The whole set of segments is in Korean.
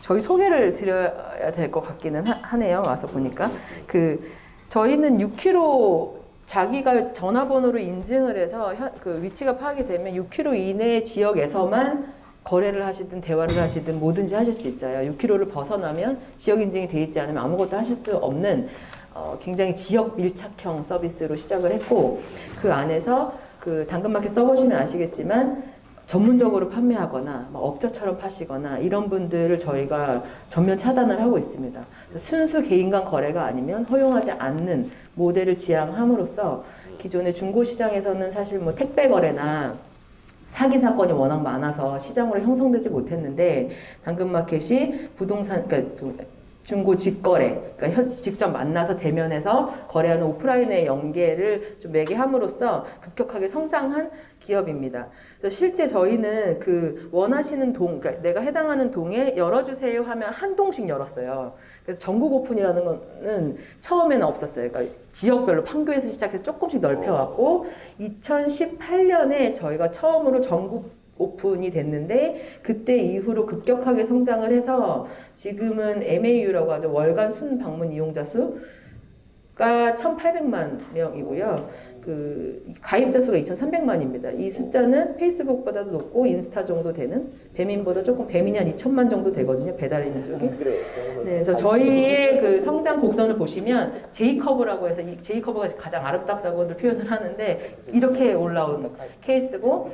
저희 소개를 드려야 될 것 같기는 하네요. 와서 보니까 저희는 6km 자기가 전화번호로 인증을 해서 그 위치가 파악이 되면 6km 이내 지역에서만 거래를 하시든 대화를 하시든 뭐든지 하실 수 있어요. 6km를 벗어나면 지역 인증이 돼 있지 않으면 아무것도 하실 수 없는 굉장히 지역 밀착형 서비스로 시작을 했고, 그 안에서 그 당근마켓 써보시면 아시겠지만 전문적으로 판매하거나 업자처럼 파시거나 이런 분들을 저희가 전면 차단을 하고 있습니다. 순수 개인 간 거래가 아니면 허용하지 않는 모델을 지향함으로써 기존의 중고시장에서는 사실 뭐 택배 거래나 사기 사건이 워낙 많아서 시장으로 형성되지 못했는데, 당근마켓이 부동산, 그러니까 중고 직거래, 그러니까 직접 만나서 대면해서 거래하는 오프라인의 연계를 좀 매개함으로써 급격하게 성장한 기업입니다. 그래서 실제 저희는 그 원하시는 그러니까 내가 해당하는 동에 열어주세요 하면 한 동씩 열었어요. 그래서 전국 오픈이라는 거는 처음에는 없었어요. 그러니까 지역별로 판교에서 시작해서 조금씩 넓혀왔고, 2018년에 저희가 처음으로 전국 오픈이 됐는데, 그때 이후로 급격하게 성장을 해서 지금은 MAU라고 하죠. 월간 순 방문 이용자 수가 1,800만 명이고요. 그 가입자 수가 2,300만입니다. 이 숫자는 페이스북보다도 높고 인스타 정도 되는, 배민보다 조금, 배민이 한 2,000만 정도 되거든요. 배달의 민족이. 네, 그래서 저희의 그 성장 곡선을 보시면 J커브라고 해서, 이 J커브가 가장 아름답다고들 표현을 하는데 이렇게 올라온 케이스고,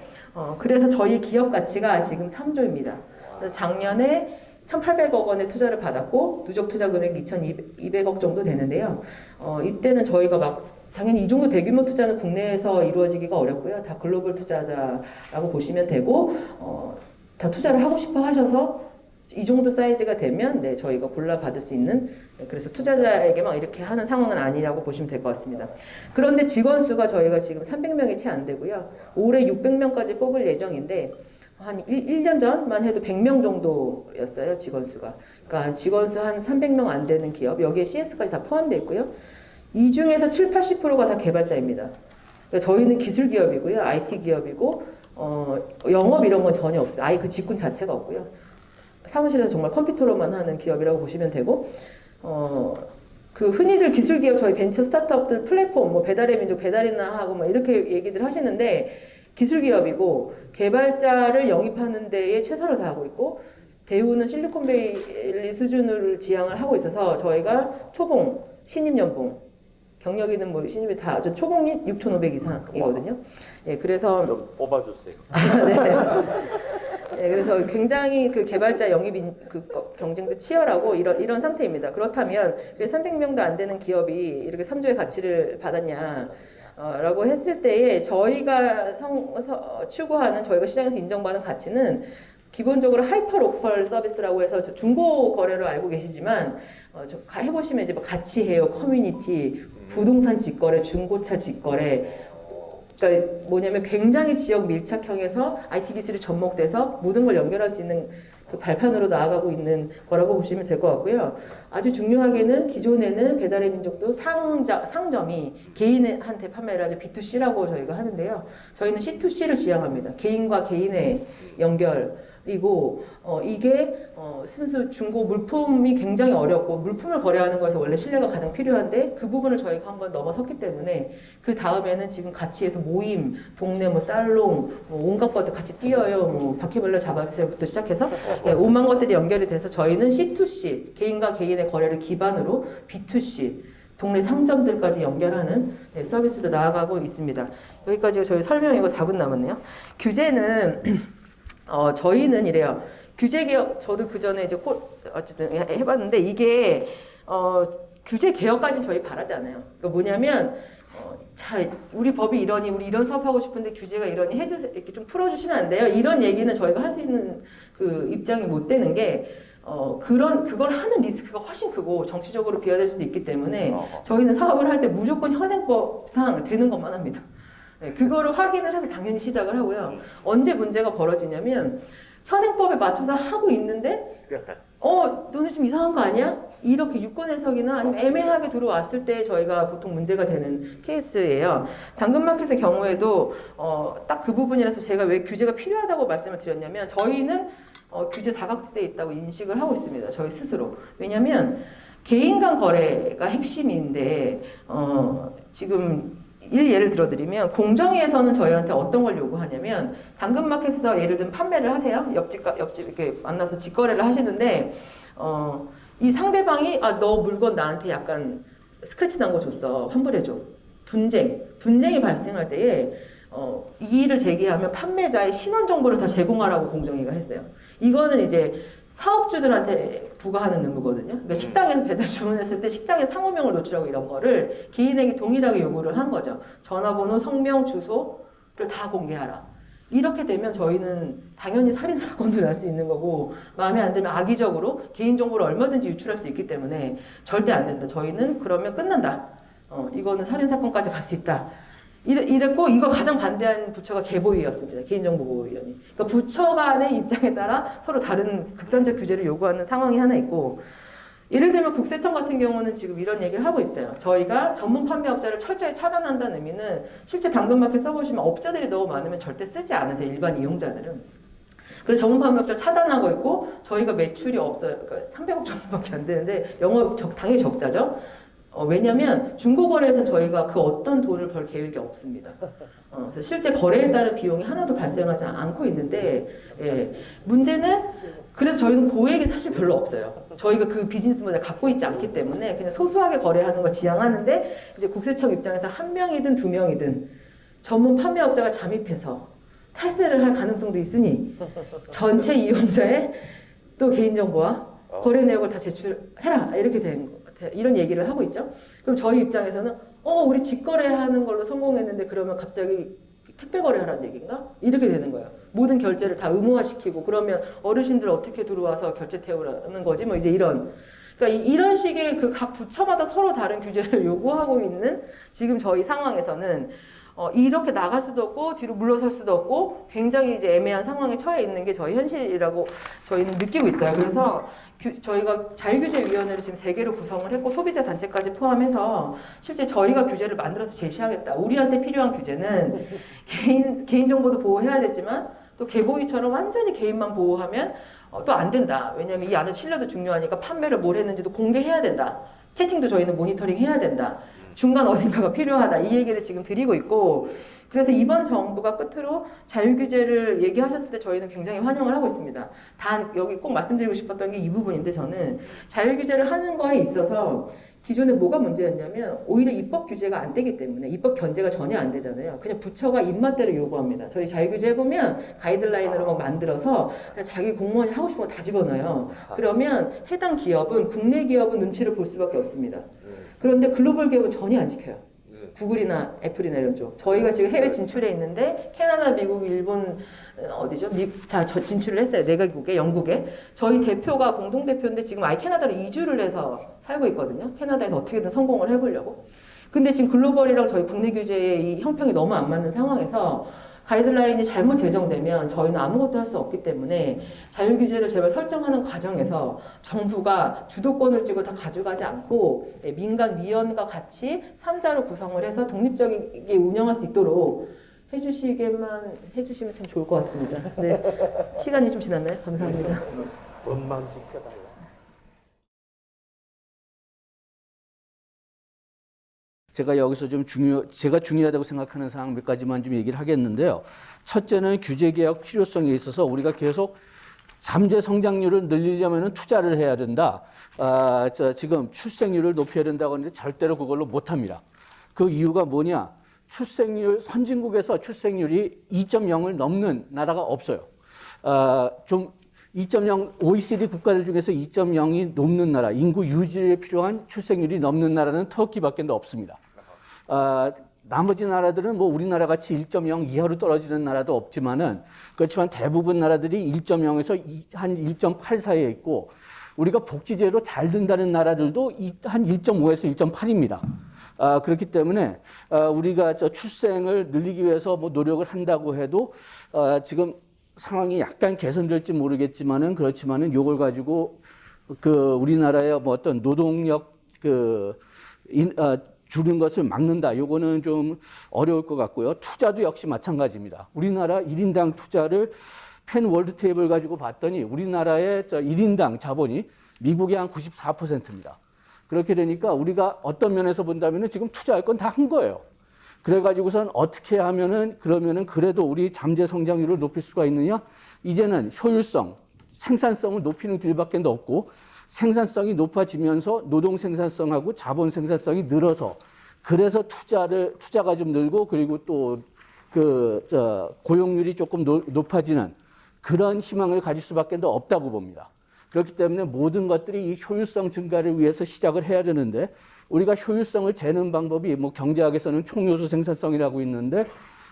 그래서 저희 기업 가치가 지금 3조입니다. 그래서 작년에 1,800억 원의 투자를 받았고 누적 투자 금액 2,200억 정도 되는데요. 이때는 저희가 당연히 이 정도 대규모 투자는 국내에서 이루어지기가 어렵고요. 다 글로벌 투자자라고 보시면 되고, 다 투자를 하고 싶어 하셔서 이 정도 사이즈가 되면 네, 저희가 골라 받을 수 있는, 그래서 투자자에게 막 이렇게 하는 상황은 아니라고 보시면 될 것 같습니다. 그런데 직원 수가 저희가 지금 300명이 채 안 되고요. 올해 600명까지 뽑을 예정인데, 한 1년 전만 해도 100명 정도였어요, 직원 수가. 그러니까 직원 수 한 300명 안 되는 기업, 여기에 CS까지 다 포함되어 있고요. 이 중에서 70~80%가 다 개발자입니다. 그러니까 저희는 기술 기업이고요, IT 기업이고, 영업 이런 건 전혀 없어요. 아예 그 직군 자체가 없고요. 사무실에서 정말 컴퓨터로만 하는 기업이라고 보시면 되고, 그 흔히들 기술 기업, 저희 벤처 스타트업들 플랫폼, 뭐 배달의 민족, 배달이나 하고 뭐 이렇게 얘기들 하시는데, 기술 기업이고 개발자를 영입하는 데에 최선을 다하고 있고, 대우는 실리콘밸리 수준을 지향을 하고 있어서 저희가 초봉, 신입 연봉, 경력이든 뭐 신입이 다 초봉이 6,500 이상이거든요. 예, 그래서 좀 뽑아주세요. 네. 네, 그래서 굉장히 그 개발자 영입 경쟁도 치열하고 이런 상태입니다. 그렇다면 왜 300명도 안 되는 기업이 이렇게 3조의 가치를 받았냐? 라고 했을 때에 저희가 추구하는, 저희가 시장에서 인정받은 가치는 기본적으로 하이퍼 로컬 서비스라고 해서 중고 거래로 알고 계시지만, 해보시면 이제 뭐 가치해요, 커뮤니티, 부동산 직거래, 중고차 직거래, 그러니까 뭐냐면 굉장히 지역 밀착형에서 IT 기술이 접목돼서 모든 걸 연결할 수 있는 그 발판으로 나아가고 있는 거라고 보시면 될 것 같고요. 아주 중요하게는 기존에는 배달의 민족도 상점이 개인한테 판매를 하죠. B2C라고 저희가 하는데요. 저희는 C2C를 지향합니다. 개인과 개인의 연결이고, 이게 순수 중고 물품이 굉장히 어렵고, 물품을 거래하는 거에서 원래 신뢰가 가장 필요한데 그 부분을 저희가 한번 넘어섰기 때문에, 그 다음에는 지금 같이해서 모임, 동네 뭐 살롱, 뭐 온갖 것들 같이 뛰어요, 뭐 바퀴벌레 잡아주세요부터 시작해서 오만 것들이 연결이 돼서 저희는 C2C, 개인과 개인의 거래를 기반으로 B2C, 동네 상점들까지 연결하는 서비스로 나아가고 있습니다. 여기까지가 저희 설명이고 4분 남았네요. 규제는 저희는 이래요. 규제 개혁, 저도 그 전에 이제 어쨌든 해봤는데, 이게 규제 개혁까지 저희 바라지 않아요. 그러니까 뭐냐면, 자, 우리 법이 이러니, 우리 이런 사업하고 싶은데 규제가 이러니 해주세요, 이렇게 좀 풀어주시면 안 돼요? 이런 얘기는 저희가 할 수 있는 그 입장이 못 되는 게, 그걸 하는 리스크가 훨씬 크고 정치적으로 비화될 수도 있기 때문에, 저희는 사업을 할 때 무조건 현행법상 되는 것만 합니다. 네, 그거를 확인을 해서 당연히 시작을 하고요. 언제 문제가 벌어지냐면, 현행법에 맞춰서 하고 있는데, 너네 좀 이상한 거 아니야? 이렇게 유권 해석이나 아니면 애매하게 들어왔을 때 저희가 보통 문제가 되는 케이스예요. 당근마켓의 경우에도 딱 그 부분이라서 제가 왜 규제가 필요하다고 말씀을 드렸냐면, 저희는 규제 사각지대에 있다고 인식을 하고 있습니다. 저희 스스로. 왜냐하면 개인 간 거래가 핵심인데 지금 예를 들어드리면 공정위에서는 저희한테 어떤 걸 요구하냐면 당근마켓에서 예를 들면 판매를 하세요. 옆집 이렇게 만나서 직거래를 하시는데 이 상대방이 너 물건 나한테 약간 스크래치 난 거 줬어. 환불해줘. 분쟁이 발생할 때에 이의를 제기하면 판매자의 신원 정보를 다 제공하라고 공정위가 했어요. 이거는 이제 사업주들한테 부과하는 의무거든요. 그러니까 식당에서 배달 주문했을 때 식당에 상호명을 노출하고 이런 거를 개인에게 동일하게 요구를 한 거죠. 전화번호, 성명, 주소를 다 공개하라. 이렇게 되면 저희는 당연히 살인사건도 날 수 있는 거고 마음에 안 들면 악의적으로 개인정보를 얼마든지 유출할 수 있기 때문에 절대 안 된다. 저희는 그러면 끝난다. 이거는 살인사건까지 갈 수 있다. 이랬고 이걸 가장 반대한 부처가 개보위였습니다. 개인정보보호위원회. 그러니까 부처 간의 입장에 따라 서로 다른 극단적 규제를 요구하는 상황이 하나 있고 예를 들면 국세청 같은 경우는 지금 이런 얘기를 하고 있어요. 저희가 전문 판매업자를 철저히 차단한다는 의미는 실제 당근마켓 써보시면 업자들이 너무 많으면 절대 쓰지 않으세요. 일반 이용자들은. 그래서 전문 판매업자를 차단하고 있고 저희가 매출이 없어요. 그러니까 300억 정도밖에 안 되는데 당연히 적자죠. 왜냐면 중고거래에서 저희가 그 어떤 돈을 벌 계획이 없습니다. 그래서 실제 거래에 따른 비용이 하나도 발생하지 않고 있는데, 문제는 그래서 저희는 고액이 사실 별로 없어요. 저희가 그 비즈니스 모델을 갖고 있지 않기 때문에 그냥 소소하게 거래하는 걸 지향하는데 이제 국세청 입장에서 한 명이든 두 명이든 전문 판매업자가 잠입해서 탈세를 할 가능성도 있으니 전체 이용자의 또 개인정보와 거래 내역을 다 제출해라 이렇게 된 거. 이런 얘기를 하고 있죠. 그럼 저희 입장에서는 우리 직거래하는 걸로 성공했는데 그러면 갑자기 택배 거래하라는 얘기인가? 이렇게 되는 거예요. 모든 결제를 다 의무화시키고 그러면 어르신들 어떻게 들어와서 결제 태우라는 거지? 뭐 이제 이런. 그러니까 이런 식의 그 각 부처마다 서로 다른 규제를 요구하고 있는 지금 저희 상황에서는 이렇게 나갈 수도 없고 뒤로 물러설 수도 없고 굉장히 이제 애매한 상황에 처해 있는 게 저희 현실이라고 저희는 느끼고 있어요. 그래서 저희가 자유규제위원회를 지금 3개로 구성을 했고 소비자 단체까지 포함해서 실제 저희가 규제를 만들어서 제시하겠다. 우리한테 필요한 규제는 개인정보도 보호해야 되지만 또 개보위처럼 완전히 개인만 보호하면 또 안 된다. 왜냐하면 이 안에 신뢰도 중요하니까 판매를 뭘 했는지도 공개해야 된다. 채팅도 저희는 모니터링 해야 된다. 중간 어딘가가 필요하다. 이 얘기를 지금 드리고 있고 그래서 이번 정부가 끝으로 자유규제를 얘기하셨을 때 저희는 굉장히 환영을 하고 있습니다. 단 여기 꼭 말씀드리고 싶었던 게 이 부분인데 저는 자유규제를 하는 거에 있어서 기존에 뭐가 문제였냐면 오히려 입법 규제가 안 되기 때문에 입법 견제가 전혀 안 되잖아요. 그냥 부처가 입맛대로 요구합니다. 저희 자유규제 해보면 가이드라인으로 막 만들어서 그냥 자기 공무원이 하고 싶은 거 다 집어넣어요. 그러면 해당 기업은 국내 기업은 눈치를 볼 수밖에 없습니다. 그런데 글로벌 기업은 전혀 안 지켜요. 구글이나 애플이나 이런 쪽. 저희가 지금 해외 진출해 있는데 캐나다, 미국, 일본 어디죠? 다 진출을 했어요. 4개국에, 영국에. 저희 대표가 공동대표인데 지금 아예 캐나다로 이주를 해서 살고 있거든요. 캐나다에서 어떻게든 성공을 해보려고. 근데 지금 글로벌이랑 저희 국내 규제의 이 형평이 너무 안 맞는 상황에서 가이드라인이 잘못 제정되면 저희는 아무것도 할 수 없기 때문에 자유규제를 제발 설정하는 과정에서 정부가 주도권을 쥐고 다 가져가지 않고 민간위원과 같이 3자로 구성을 해서 독립적이게 운영할 수 있도록 해주시면 참 좋을 것 같습니다. 네. 시간이 좀 지났나요? 감사합니다. 원만 지켜달라. 제가 여기서 제가 중요하다고 생각하는 사항 몇 가지만 좀 얘기를 하겠는데요. 첫째는 규제개혁 필요성에 있어서 우리가 계속 잠재 성장률을 늘리려면 투자를 해야 된다. 지금 출생률을 높여야 된다고 하는데 절대로 그걸로 못합니다. 그 이유가 뭐냐? 선진국에서 출생률이 2.0을 넘는 나라가 없어요. 2.0 OECD 국가들 중에서 2.0이 넘는 나라, 인구 유지에 필요한 출생률이 넘는 나라는 터키밖에 없습니다. 나머지 나라들은 뭐 우리나라 같이 1.0 이하로 떨어지는 나라도 없지만은 그렇지만 대부분 나라들이 1.0에서 한 1.8 사이에 있고 우리가 복지제로 잘 된다는 나라들도 한 1.5에서 1.8입니다. 그렇기 때문에 우리가 출생을 늘리기 위해서 뭐 노력을 한다고 해도 지금 상황이 약간 개선될지 모르겠지만은 그렇지만은 요걸 가지고 우리나라의 뭐 어떤 노동력 줄인 것을 막는다. 요거는 좀 어려울 것 같고요. 투자도 역시 마찬가지입니다. 우리나라 1인당 투자를 펜 월드 테이블 가지고 봤더니 우리나라의 1인당 자본이 미국의 한 94%입니다. 그렇게 되니까 우리가 어떤 면에서 본다면은 지금 투자할 건 다 한 거예요. 그래가지고선 어떻게 하면은 그러면은 그래도 우리 잠재 성장률을 높일 수가 있느냐? 이제는 효율성, 생산성을 높이는 길밖에 없고 생산성이 높아지면서 노동 생산성하고 자본 생산성이 늘어서 그래서 투자가 좀 늘고 그리고 또 고용률이 조금 높아지는 그런 희망을 가질 수밖에 없다고 봅니다. 그렇기 때문에 모든 것들이 이 효율성 증가를 위해서 시작을 해야 되는데 우리가 효율성을 재는 방법이 뭐 경제학에서는 총요소 생산성이라고 있는데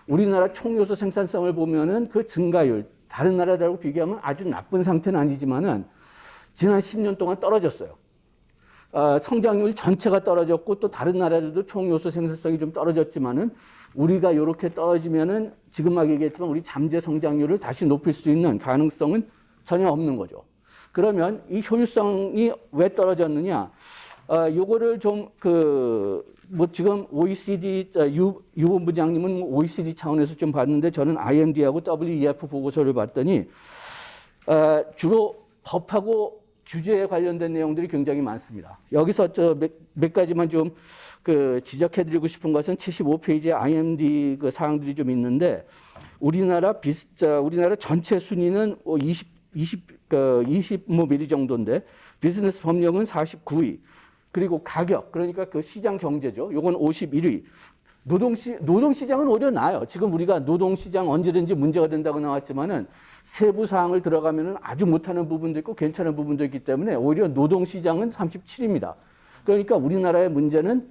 우리나라 총요소 생산성을 보면은 그 증가율 다른 나라들하고 비교하면 아주 나쁜 상태는 아니지만은 지난 10년 동안 떨어졌어요. 성장률 전체가 떨어졌고 또 다른 나라들도 총요소 생산성이 좀 떨어졌지만은 우리가 이렇게 떨어지면은 지금 막 얘기했지만 우리 잠재 성장률을 다시 높일 수 있는 가능성은 전혀 없는 거죠. 그러면 이 효율성이 왜 떨어졌느냐? 요거를 좀 뭐 지금 OECD 유 본부장님은 OECD 차원에서 좀 봤는데 저는 IMD하고 WEF 보고서를 봤더니 주로 법하고 규제에 관련된 내용들이 굉장히 많습니다. 여기서 몇 가지만 좀 지적해드리고 싶은 것은 75페이지에 IMD 사항들이 좀 있는데 우리나라 전체 순위는 20mm 정도인데 비즈니스 법령은 49위. 그리고 가격, 그러니까 그 시장 경제죠. 요건 51위. 노동시장은 오히려 나아요. 지금 우리가 노동시장 언제든지 문제가 된다고 나왔지만은 세부 사항을 들어가면은 아주 못하는 부분도 있고 괜찮은 부분도 있기 때문에 오히려 노동시장은 37입니다. 그러니까 우리나라의 문제는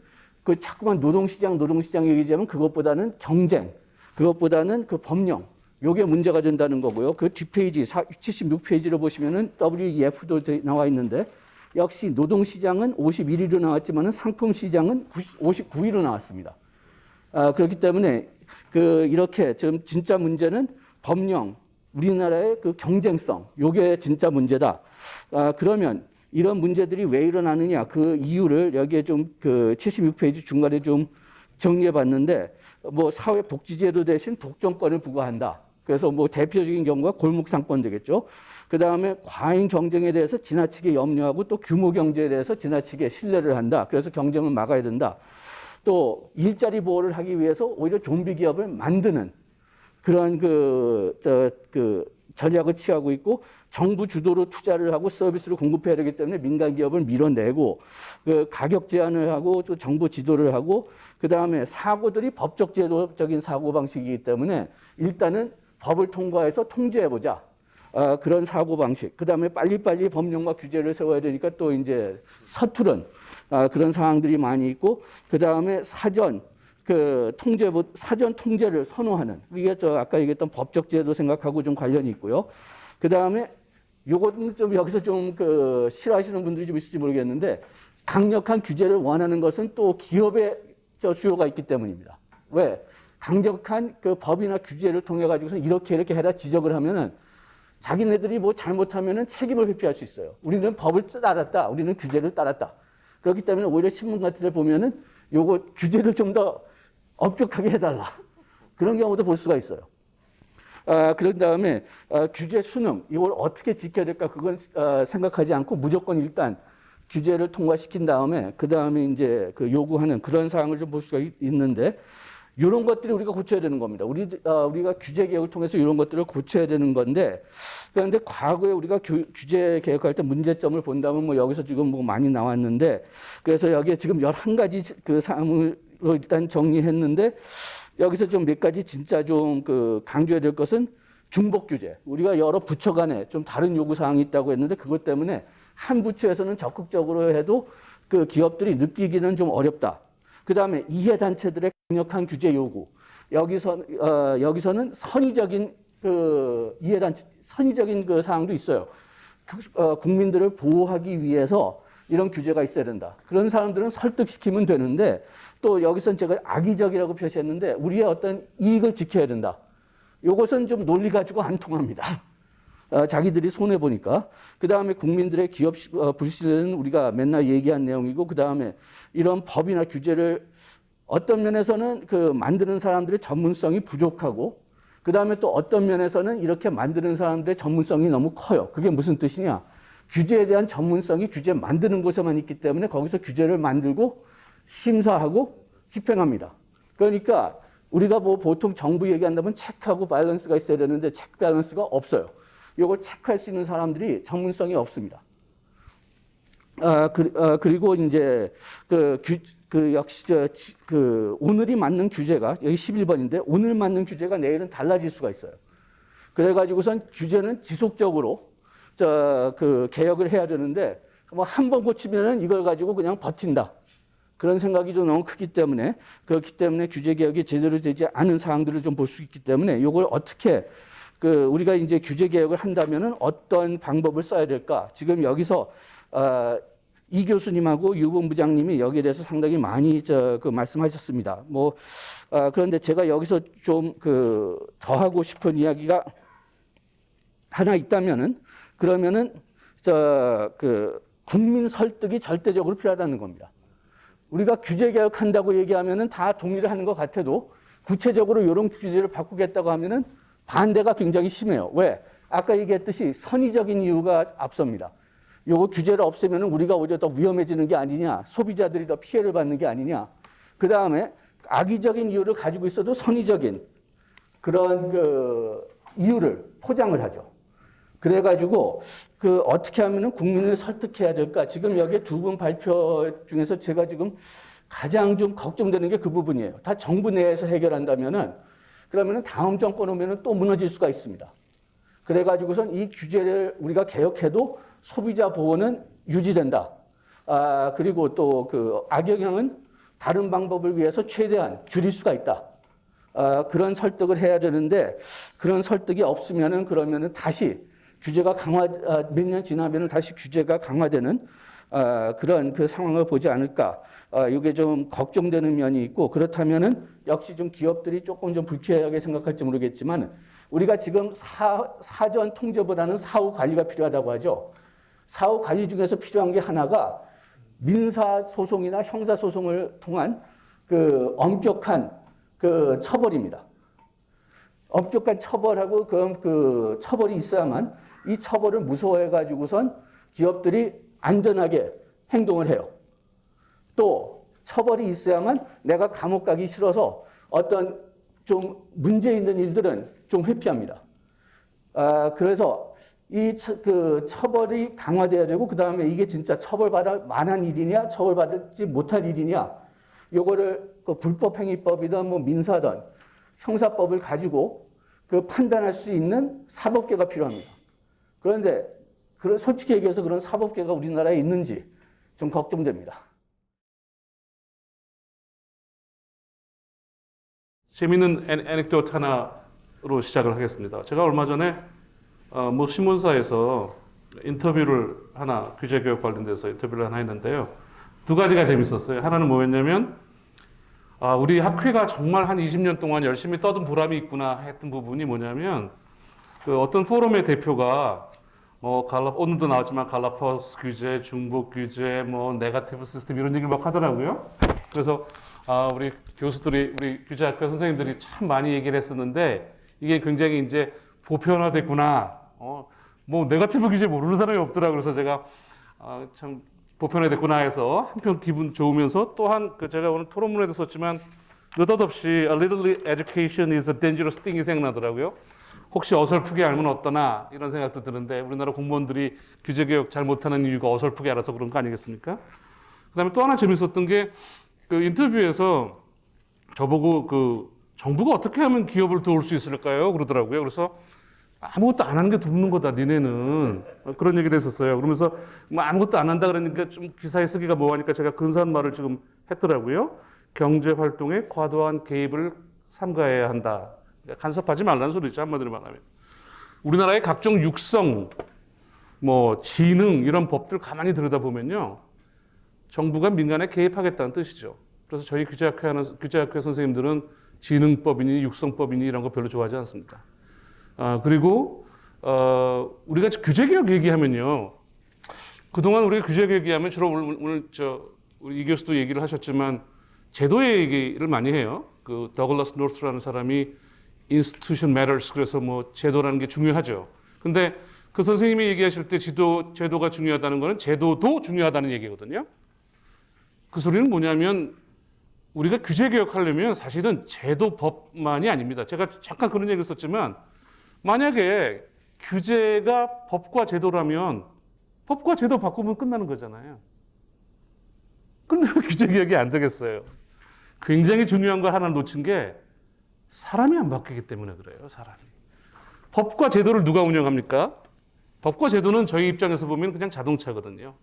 자꾸만 노동시장 얘기하자면 그것보다는 경쟁, 그것보다는 그 법령, 요게 문제가 된다는 거고요. 그 뒷페이지, 76페이지를 보시면은 WEF도 나와 있는데 역시 노동시장은 51위로 나왔지만은 상품시장은 59위로 나왔습니다. 그렇기 때문에 이렇게 지금 진짜 문제는 법령, 우리나라의 그 경쟁성, 요게 진짜 문제다. 그러면 이런 문제들이 왜 일어나느냐, 그 이유를 여기에 좀 76페이지 중간에 좀 정리해 봤는데, 뭐 사회복지제도 대신 독점권을 부과한다. 그래서 뭐 대표적인 경우가 골목상권 되겠죠. 그 다음에 과잉 경쟁에 대해서 지나치게 염려하고 또 규모 경제에 대해서 지나치게 신뢰를 한다. 그래서 경쟁을 막아야 된다. 또 일자리 보호를 하기 위해서 오히려 좀비 기업을 만드는 그런 전략을 취하고 있고 정부 주도로 투자를 하고 서비스를 공급해야 되기 때문에 민간 기업을 밀어내고 가격 제한을 하고 또 정부 지도를 하고 그 다음에 사고들이 법적 제도적인 사고 방식이기 때문에 일단은 법을 통과해서 통제해보자. 그런 사고 방식. 그 다음에 빨리빨리 법령과 규제를 세워야 되니까 또 이제 서투른 그런 상황들이 많이 있고 그 다음에 사전 통제를 선호하는 이게 아까 얘기했던 법적 제도 생각하고 좀 관련이 있고요. 그 다음에 요거는 좀 여기서 좀 싫어하시는 분들이 좀 있을지 모르겠는데 강력한 규제를 원하는 것은 또 기업의 수요가 있기 때문입니다. 왜? 강력한 법이나 규제를 통해 가지고서 이렇게 해라 지적을 하면은 자기네들이 뭐 잘못하면은 책임을 회피할 수 있어요. 우리는 법을 따랐다. 우리는 규제를 따랐다. 그렇기 때문에 오히려 신문 같은 데 보면은 요거 규제를 좀 더 엄격하게 해달라. 그런 경우도 볼 수가 있어요. 그런 다음에 규제 수능 이걸 어떻게 지켜야 될까 그건 생각하지 않고 무조건 일단 규제를 통과시킨 다음에 그 다음에 이제 요구하는 그런 사항을 좀 볼 수가 있는데 이런 것들이 우리가 고쳐야 되는 겁니다. 우리가 규제 개혁을 통해서 이런 것들을 고쳐야 되는 건데 그런데 과거에 우리가 규제 개혁할 때 문제점을 본다면 뭐 여기서 지금 뭐 많이 나왔는데 그래서 여기에 지금 11가지 사항을 일단 정리했는데 여기서 좀 몇 가지 진짜 좀 강조해야 될 것은 중복 규제. 우리가 여러 부처 간에 좀 다른 요구 사항이 있다고 했는데 그것 때문에 한 부처에서는 적극적으로 해도 기업들이 느끼기는 좀 어렵다. 그 다음에 이해단체들의 강력한 규제 요구. 여기서는 선의적인 선의적인 사항도 있어요. 국민들을 보호하기 위해서 이런 규제가 있어야 된다. 그런 사람들은 설득시키면 되는데 또 여기서는 제가 악의적이라고 표시했는데 우리의 어떤 이익을 지켜야 된다. 이것은 좀 논리 가지고 안 통합니다. 자기들이 손해보니까. 그 다음에 국민들의 기업 불신은 우리가 맨날 얘기한 내용이고 그 다음에 이런 법이나 규제를 어떤 면에서는 만드는 사람들의 전문성이 부족하고 그 다음에 또 어떤 면에서는 이렇게 만드는 사람들의 전문성이 너무 커요. 그게 무슨 뜻이냐? 규제에 대한 전문성이 규제 만드는 곳에만 있기 때문에 거기서 규제를 만들고 심사하고 집행합니다. 그러니까 우리가 뭐 보통 정부 얘기한다면 체크하고 밸런스가 있어야 되는데 체크 밸런스가 없어요. 이걸 체크할 수 있는 사람들이 전문성이 없습니다. 그리고 이제 역시 오늘이 맞는 규제가 여기 11번인데 오늘 맞는 규제가 내일은 달라질 수가 있어요. 그래가지고선 규제는 지속적으로 개혁을 해야 되는데 뭐 한 번 고치면은 이걸 가지고 그냥 버틴다. 그런 생각이 좀 너무 크기 때문에 그렇기 때문에 규제 개혁이 제대로 되지 않은 사항들을 좀 볼 수 있기 때문에 이걸 어떻게 우리가 이제 규제 개혁을 한다면은 어떤 방법을 써야 될까? 지금 여기서 이 교수님하고 유 본부장님이 여기에 대해서 상당히 많이 말씀하셨습니다. 그런데 제가 여기서 좀 더 하고 싶은 이야기가 하나 있다면은 그러면은 국민 설득이 절대적으로 필요하다는 겁니다. 우리가 규제 개혁한다고 얘기하면은 다 동의를 하는 것 같아도 구체적으로 이런 규제를 바꾸겠다고 하면은 반대가 굉장히 심해요. 왜? 아까 얘기했듯이 선의적인 이유가 앞섭니다. 요거 규제를 없애면은 우리가 오히려 더 위험해지는 게 아니냐, 소비자들이 더 피해를 받는 게 아니냐. 그 다음에 악의적인 이유를 가지고 있어도 선의적인 그런 이유를 포장을 하죠. 그래가지고 어떻게 하면은 국민을 설득해야 될까? 지금 여기 두 분 발표 중에서 제가 지금 가장 좀 걱정되는 게 그 부분이에요. 다 정부 내에서 해결한다면은 그러면은 다음 정권 오면은 또 무너질 수가 있습니다. 그래가지고선 이 규제를 우리가 개혁해도 소비자 보호는 유지된다. 그리고 또 악영향은 다른 방법을 위해서 최대한 줄일 수가 있다. 그런 설득을 해야 되는데 그런 설득이 없으면은 그러면은 다시 규제가 몇 년 지나면은 다시 규제가 강화되는 그런 상황을 보지 않을까. 이게 좀 걱정되는 면이 있고 그렇다면은 역시 좀 기업들이 조금 좀 불쾌하게 생각할지 모르겠지만 우리가 지금 사전 통제보다는 사후 관리가 필요하다고 하죠. 사후 관리 중에서 필요한 게 하나가 민사 소송이나 형사 소송을 통한 엄격한 처벌입니다. 엄격한 처벌하고 처벌이 있어야만 이 처벌을 무서워해 가지고선 기업들이 안전하게 행동을 해요. 또 처벌이 있어야만 내가 감옥 가기 싫어서 어떤 좀 문제 있는 일들은 좀 회피합니다. 그래서 이 처벌이 강화돼야 되고 그 다음에 이게 진짜 처벌받을 만한 일이냐 처벌받지 못할 일이냐 요거를 불법행위법이든 뭐 민사든 형사법을 가지고 판단할 수 있는 사법계가 필요합니다. 그런데 솔직히 얘기해서 그런 사법계가 우리나라에 있는지 좀 걱정됩니다. 재미있는 애넥도트 하나로 시작을 하겠습니다. 제가 얼마 전에 뭐 신문사에서 인터뷰를 하나 규제 개혁 관련돼서 인터뷰를 하나 했는데요. 두 가지가 재밌었어요. 하나는 뭐였냐면 우리 학회가 정말 한 20년 동안 열심히 떠든 보람이 있구나 했던 부분이 뭐냐면 어떤 포럼의 대표가 오늘도 나왔지만 갈라파고스 규제, 중복 규제, 네거티브 시스템 이런 얘기를 막 하더라고요. 그래서 우리 교수들이 우리 규제학과 선생님들이 참 많이 얘기를 했었는데 이게 굉장히 이제 보편화됐구나. 네거티브 규제 모르는 사람이 없더라. 그래서 제가 참 보편화됐구나 해서 한편 기분 좋으면서 또한 제가 오늘 토론문에도 썼지만 느닷없이 a little education is a dangerous thing이 생각나더라고요. 혹시 어설프게 알면 어떠나 이런 생각도 드는데 우리나라 공무원들이 규제개혁 잘 못하는 이유가 어설프게 알아서 그런 거 아니겠습니까? 그 다음에 또 하나 재밌었던 게 인터뷰에서 저보고 정부가 어떻게 하면 기업을 도울 수 있을까요? 그러더라고요. 그래서 아무것도 안 하는 게 돕는 거다, 니네는. 그런 얘기를 했었어요. 그러면서 아무것도 안 한다 그러니까 좀 기사에 쓰기가 뭐하니까 제가 근사한 말을 지금 했더라고요. 경제활동에 과도한 개입을 삼가해야 한다. 간섭하지 말라는 소리죠, 한마디로 말하면. 우리나라의 각종 육성, 지능 이런 법들 가만히 들여다보면요. 정부가 민간에 개입하겠다는 뜻이죠. 그래서 저희 규제학회 선생님들은 지능법이니 육성법이니 이런 거 별로 좋아하지 않습니다. 그리고 우리가 규제개혁 얘기하면요. 그동안 우리가 규제개혁 얘기하면 주로 오늘 우리 이 교수도 얘기를 하셨지만 제도의 얘기를 많이 해요. 더글라스 노스라는 사람이 institution matters. 그래서 뭐 제도라는 게 중요하죠. 근데 그 선생님이 얘기하실 때 제도가 중요하다는 거는 제도도 중요하다는 얘기거든요. 그 소리는 뭐냐면 우리가 규제 개혁하려면 사실은 제도법만이 아닙니다. 제가 잠깐 그런 얘기 했었지만 만약에 규제가 법과 제도라면 법과 제도 바꾸면 끝나는 거잖아요. 근데 왜 규제 개혁이 안 되겠어요? 굉장히 중요한 거 하나 놓친 게 사람이 안 바뀌기 때문에 그래요. 사람이. 법과 제도를 누가 운영합니까? 법과 제도는 저희 입장에서 보면 그냥 자동차거든요.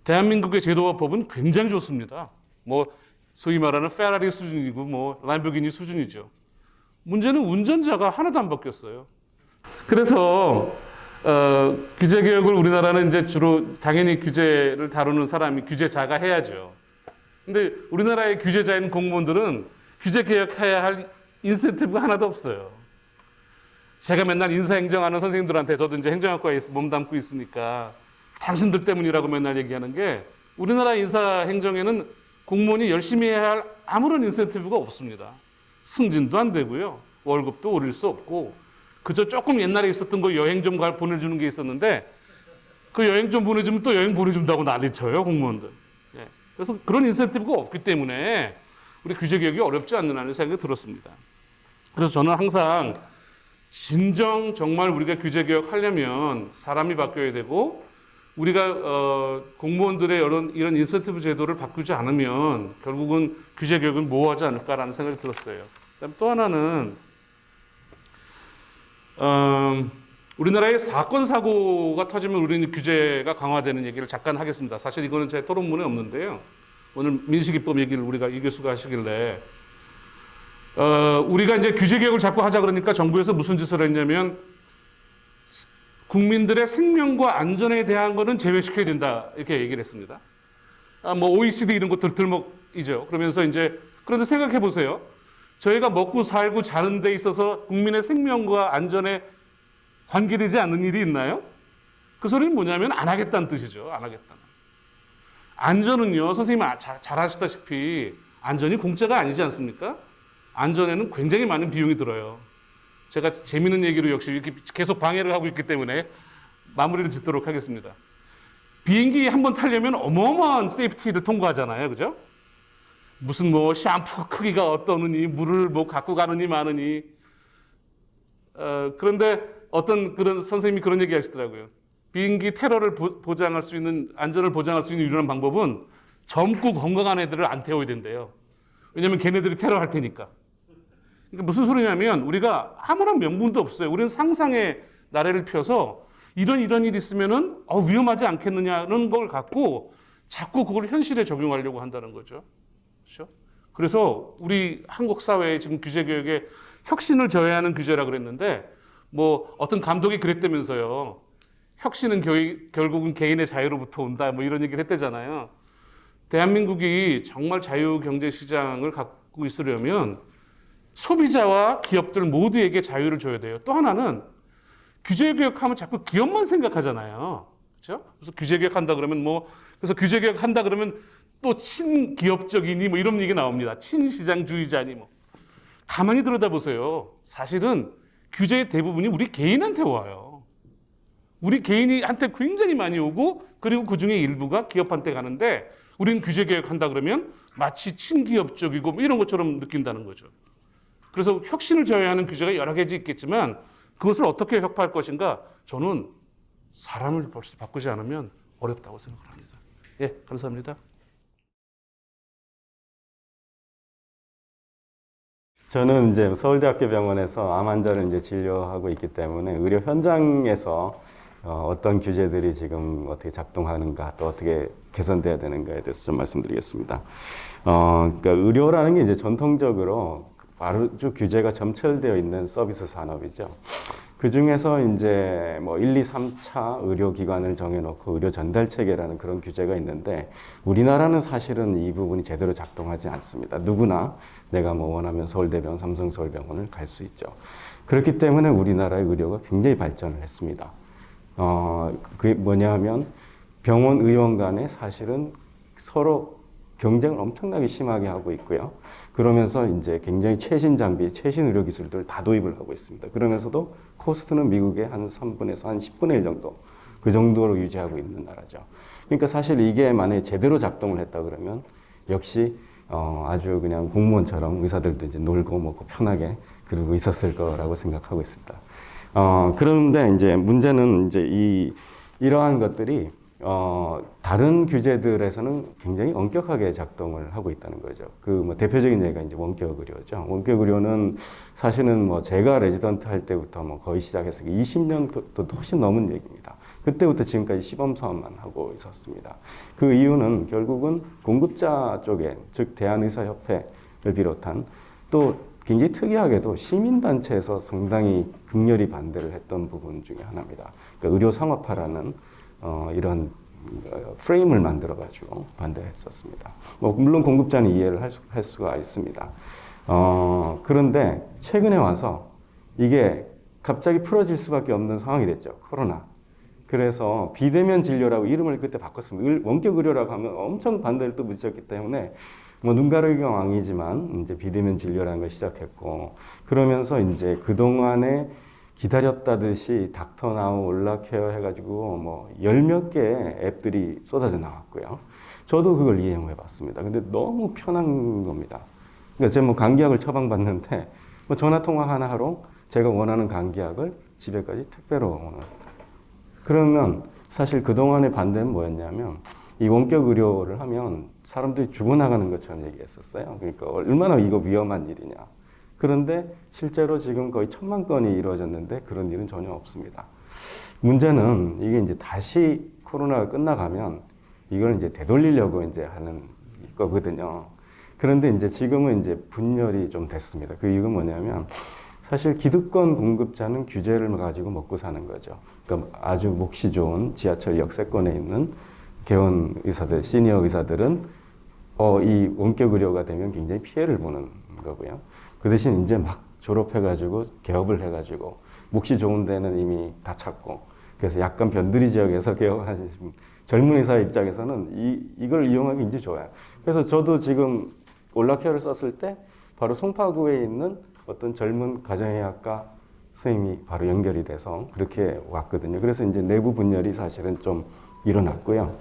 대한민국의 제도와 법은 굉장히 좋습니다. 뭐 소위 말하는 페라리 수준이고 뭐 람보르기니 수준이죠. 문제는 운전자가 하나도 안 바뀌었어요. 그래서 규제 개혁을 우리나라는 이제 주로 당연히 규제를 다루는 사람이 규제자가 해야죠. 근데 우리나라의 규제자인 공무원들은 규제 개혁해야 할 인센티브가 하나도 없어요. 제가 맨날 인사행정하는 선생님들한테 저도 이제 행정학과에 몸담고 있으니까 당신들 때문이라고 맨날 얘기하는 게 우리나라 인사행정에는 공무원이 열심히 해야 할 아무런 인센티브가 없습니다. 승진도 안 되고요. 월급도 오를 수 없고 그저 조금 옛날에 있었던 거 여행 좀 보내주는 게 있었는데 그 여행 좀 보내주면 또 여행 보내준다고 난리쳐요. 공무원들. 예. 그래서 그런 인센티브가 없기 때문에 우리 규제 개혁이 어렵지 않느냐는 생각이 들었습니다. 그래서 저는 항상 진정 정말 우리가 규제 개혁하려면 사람이 바뀌어야 되고 우리가 공무원들의 이런 인센티브 제도를 바꾸지 않으면 결국은 규제 개혁은 모호하지 않을까라는 생각이 들었어요. 그다음 또 하나는 우리나라의 사건 사고가 터지면 우리는 규제가 강화되는 얘기를 잠깐 하겠습니다. 사실 이거는 제 토론문에 없는데요. 오늘 민식이법 얘기를 우리가 이 교수가 하시길래 우리가 이제 규제 개혁을 자꾸 하자 그러니까 정부에서 무슨 짓을 했냐면 국민들의 생명과 안전에 대한 거는 제외시켜야 된다 이렇게 얘기를 했습니다. 뭐 OECD 이런 것들 들먹이죠. 그러면서 이제 그런데 생각해 보세요. 저희가 먹고 살고 자는 데 있어서 국민의 생명과 안전에 관계되지 않는 일이 있나요? 그 소리는 뭐냐면 안 하겠다는 뜻이죠. 안 하겠다는. 안전은요, 선생님이 잘 아시다시피 안전이 공짜가 아니지 않습니까? 안전에는 굉장히 많은 비용이 들어요. 제가 재미있는 얘기로 역시 이렇게 계속 방해를 하고 있기 때문에 마무리를 짓도록 하겠습니다. 비행기 한번 타려면 어마어마한 세이프티를 통과하잖아요. 그죠? 무슨 뭐 샴푸 크기가 어떠느니, 물을 뭐 갖고 가느니 마느니. 그런데 어떤 그런 선생님이 그런 얘기 하시더라고요. 비행기 테러를 보장할 수 있는, 안전을 보장할 수 있는 유일한 방법은 젊고 건강한 애들을 안 태워야 된대요. 왜냐면 걔네들이 테러할 테니까. 그러니까 무슨 소리냐면 우리가 아무런 명분도 없어요. 우리는 상상의 나래를 펴서 이런 일이 있으면은 위험하지 않겠느냐는 걸 갖고 자꾸 그걸 현실에 적용하려고 한다는 거죠. 그렇죠? 그래서 우리 한국 사회의 지금 규제 개혁에 혁신을 저해하는 규제라 그랬는데 뭐 어떤 감독이 그랬다면서요. 혁신은 결국은 개인의 자유로부터 온다. 뭐 이런 얘기를 했대잖아요. 대한민국이 정말 자유경제시장을 갖고 있으려면 소비자와 기업들 모두에게 자유를 줘야 돼요. 또 하나는 규제 개혁하면 자꾸 기업만 생각하잖아요. 그렇죠? 그래서 규제 개혁한다 그러면 그래서 규제 개혁한다 그러면 또 친기업적이니 뭐 이런 얘기 나옵니다. 친시장주의자니 뭐. 가만히 들여다보세요. 사실은 규제의 대부분이 우리 개인한테 와요. 우리 개인한테 굉장히 많이 오고 그리고 그중에 일부가 기업한테 가는데 우리는 규제 개혁한다 그러면 마치 친기업적이고 뭐 이런 것처럼 느낀다는 거죠. 그래서 혁신을 저해하는 규제가 여러 가지 있겠지만 그것을 어떻게 혁파할 것인가 저는 사람을 벌써 바꾸지 않으면 어렵다고 생각합니다. 예, 감사합니다. 저는 이제 서울대학교 병원에서 암 환자를 이제 진료하고 있기 때문에 의료 현장에서 어떤 규제들이 지금 어떻게 작동하는가 또 어떻게 개선돼야 되는가에 대해서 좀 말씀드리겠습니다. 그러니까 의료라는 게 이제 전통적으로 아주 규제가 점철되어 있는 서비스 산업이죠. 그 중에서 이제 뭐 1, 2, 3차 의료기관을 정해놓고 의료 전달 체계라는 그런 규제가 있는데 우리나라는 사실은 이 부분이 제대로 작동하지 않습니다. 누구나 내가 뭐 원하면 서울대병원, 삼성서울병원을 갈 수 있죠. 그렇기 때문에 우리나라의 의료가 굉장히 발전을 했습니다. 그게 뭐냐 하면 병원, 의원 간에 사실은 서로 경쟁을 엄청나게 심하게 하고 있고요. 그러면서 이제 굉장히 최신 장비, 최신 의료 기술들을 다 도입을 하고 있습니다. 그러면서도 코스트는 미국의 한 3분에서 한 10분의 1 정도, 그 정도로 유지하고 있는 나라죠. 그러니까 사실 이게 만약에 제대로 작동을 했다 그러면 역시 아주 그냥 공무원처럼 의사들도 이제 놀고 먹고 편하게 그러고 있었을 거라고 생각하고 있습니다. 그런데 이제 문제는 이제 이러한 것들이 다른 규제들에서는 굉장히 엄격하게 작동을 하고 있다는 거죠. 그 뭐 대표적인 예가 이제 원격 의료죠. 원격 의료는 사실은 뭐 제가 레지던트 할 때부터 뭐 거의 시작해서 20년도 훨씬 넘은 얘기입니다. 그때부터 지금까지 시범 사업만 하고 있었습니다. 그 이유는 결국은 공급자 쪽에, 즉 대한의사협회를 비롯한 또 굉장히 특이하게도 시민단체에서 상당히 극렬히 반대를 했던 부분 중에 하나입니다. 그러니까 의료상업화라는 이런 프레임을 만들어가지고 반대했었습니다. 뭐 물론 공급자는 이해를 할 수가 있습니다. 그런데 최근에 와서 이게 갑자기 풀어질 수밖에 없는 상황이 됐죠. 코로나. 그래서 비대면 진료라고 이름을 그때 바꿨습니다. 원격 의료라고 하면 엄청 반대를 또 붙였기 때문에 뭐 눈 가리기가 왕이지만 이제 비대면 진료라는 걸 시작했고, 그러면서 이제 그동안에 기다렸다듯이 닥터나우, 올라케어 해가지고 뭐 10몇 개의 앱들이 쏟아져 나왔고요. 저도 그걸 이용해 봤습니다. 근데 너무 편한 겁니다. 그러니까 제가 뭐 감기약을 처방받는데 뭐 전화 통화 하나로 제가 원하는 감기약을 집에까지 택배로 오는. 그러면 사실 그동안의 반대는 뭐였냐면 이 원격 의료를 하면 사람들이 죽어나가는 것처럼 얘기했었어요. 그러니까 얼마나 이거 위험한 일이냐. 그런데 실제로 지금 거의 1000만 건이 이루어졌는데 그런 일은 전혀 없습니다. 문제는 이게 이제 다시 코로나가 끝나가면 이걸 이제 되돌리려고 이제 하는 거거든요. 그런데 이제 지금은 이제 분열이 좀 됐습니다. 그 이유가 뭐냐면 사실 기득권 공급자는 규제를 가지고 먹고 사는 거죠. 그러니까 아주 몫이 좋은 지하철 역세권에 있는 개원 의사들, 시니어 의사들은 이 원격 의료가 되면 굉장히 피해를 보는 거고요. 그 대신 이제 막 졸업해가지고 개업을 해가지고 몫이 좋은 데는 이미 다 찾고, 그래서 약간 변두리 지역에서 개업하신 젊은 의사 입장에서는 이걸 이용하기 굉장히 좋아요. 그래서 저도 지금 올라케어를 썼을 때 바로 송파구에 있는 어떤 젊은 가정의학과 선생님이 바로 연결이 돼서 그렇게 왔거든요. 그래서 이제 내부 분열이 사실은 좀 일어났고요.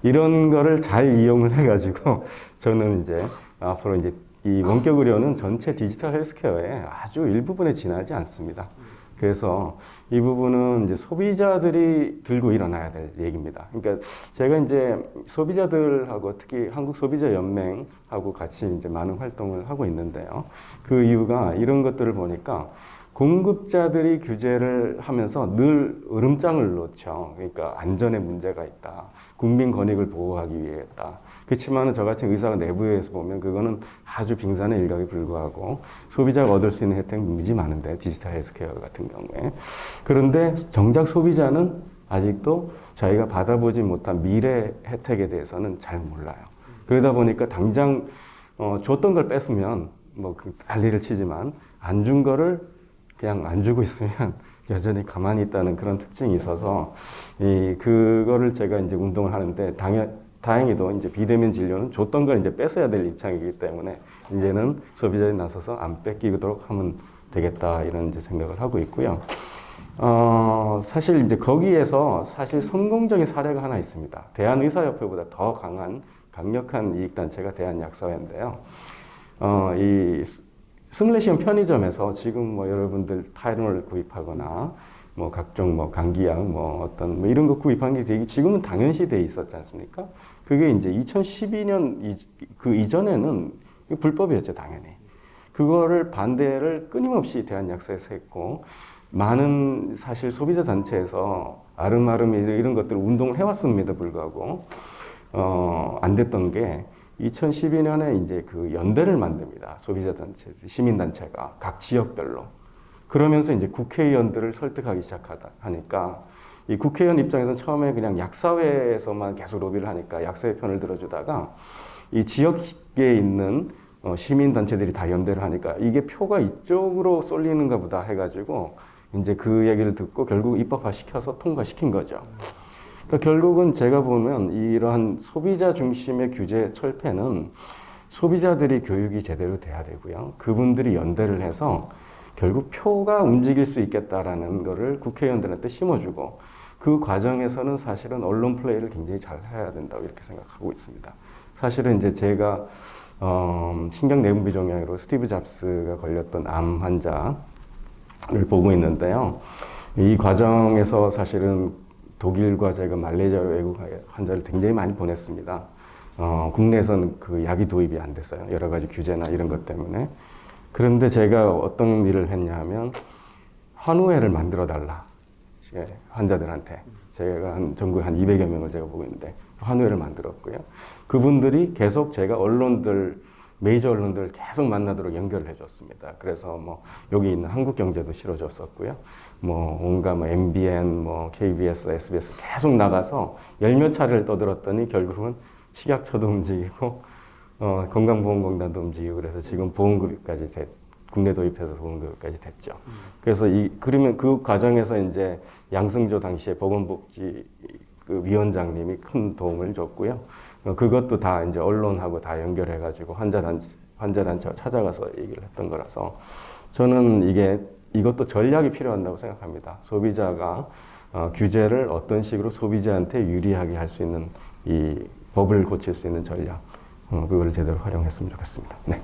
이런 거를 잘 이용을 해가지고 저는 이제 앞으로 이제 이 원격 의료는 전체 디지털 헬스케어의 아주 일부분에 지나지 않습니다. 그래서 이 부분은 이제 소비자들이 들고 일어나야 될 얘기입니다. 그러니까 제가 이제 소비자들하고 특히 한국소비자연맹하고 같이 이제 많은 활동을 하고 있는데요. 그 이유가 이런 것들을 보니까 공급자들이 규제를 하면서 늘 으름장을 놓죠. 그러니까 안전에 문제가 있다. 국민 권익을 보호하기 위해 했다. 그렇지만 저같이 의사가 내부에서 보면 그거는 아주 빙산의 일각에 불과하고 소비자가 얻을 수 있는 혜택은 무지 많은데, 디지털 헬스케어 같은 경우에. 그런데 정작 소비자는 아직도 저희가 받아보지 못한 미래 혜택에 대해서는 잘 몰라요. 그러다 보니까 당장 줬던 걸 뺐으면 뭐 난리를 치지만 안 준 거를 그냥 안 주고 있으면 여전히 가만히 있다는 그런 특징이 있어서 그거를 제가 이제 운동을 하는데 다행히도 이제 비대면 진료는 줬던 걸 이제 뺏어야 될 입장이기 때문에 이제는 소비자에 나서서 안 뺏기도록 하면 되겠다, 이런 이제 생각을 하고 있고요. 사실 이제 거기에서 사실 성공적인 사례가 하나 있습니다. 대한의사협회보다 더 강력한 이익단체가 대한약사회인데요. 이 스물레시온 편의점에서 지금 뭐 여러분들 타이레놀을 구입하거나 뭐 각종 뭐 감기약 뭐 어떤 뭐 이런 거 구입하는 게 되게 지금은 당연시 돼 있었지 않습니까? 그게 이제 2012년 그 이전에는 불법이었죠, 당연히. 그거를 반대를 끊임없이 대한약사에서 했고, 많은 사실 소비자 단체에서 아름아름 이런 것들을 운동을 해왔음에도 불구하고 안 됐던 게 2012년에 이제 그 연대를 만듭니다. 소비자 단체, 시민 단체가 각 지역별로. 그러면서 이제 국회의원들을 설득하기 시작하니까 이 국회의원 입장에서는 처음에 그냥 약사회에서만 계속 로비를 하니까 약사회 편을 들어주다가 이 지역에 있는 시민 단체들이 다 연대를 하니까 이게 표가 이쪽으로 쏠리는가 보다 해가지고 이제 그 얘기를 듣고 결국 입법화 시켜서 통과시킨 거죠. 그러니까 결국은 제가 보면 이러한 소비자 중심의 규제 철폐는 소비자들이 교육이 제대로 돼야 되고요. 그분들이 연대를 해서 결국 표가 움직일 수 있겠다라는 거를 국회의원들한테 심어주고 그 과정에서는 사실은 언론 플레이를 굉장히 잘 해야 된다고 이렇게 생각하고 있습니다. 사실은 이제 제가 신경 내분비 종양으로 스티브 잡스가 걸렸던 암 환자를 보고 있는데요. 이 과정에서 사실은 독일과 제가 말레이시아로 외국 환자를 굉장히 많이 보냈습니다. 국내에서는 그 약이 도입이 안 됐어요. 여러 가지 규제나 이런 것 때문에. 그런데 제가 어떤 일을 했냐 하면 환우회를 만들어 달라. 환자들한테. 제가 전국에 한 200여 명을 제가 보고 있는데 환우회를 만들었고요. 그분들이 계속 제가 메이저 언론들 계속 만나도록 연결을 해줬습니다. 그래서 뭐 여기 있는 한국경제도 실어줬었고요. 뭐 온갖 뭐 MBN, 뭐 KBS, SBS 계속 나가서 열몇 차례를 떠들었더니 결국은 식약처도 움직이고 건강보험공단도 움직이고 그래서 지금 보험급여까지 국내 도입해서 보험급여까지 됐죠. 그래서 그러면 그 과정에서 이제 양승조 당시에 보건복지 그 위원장님이 큰 도움을 줬고요. 그것도 다 이제 언론하고 다 연결해가지고 환자단체와 찾아가서 얘기를 했던 거라서 저는 이것도 전략이 필요한다고 생각합니다. 소비자가 규제를 어떤 식으로 소비자한테 유리하게 할 수 있는 이 법을 고칠 수 있는 전략, 그걸 제대로 활용했으면 좋겠습니다. 네.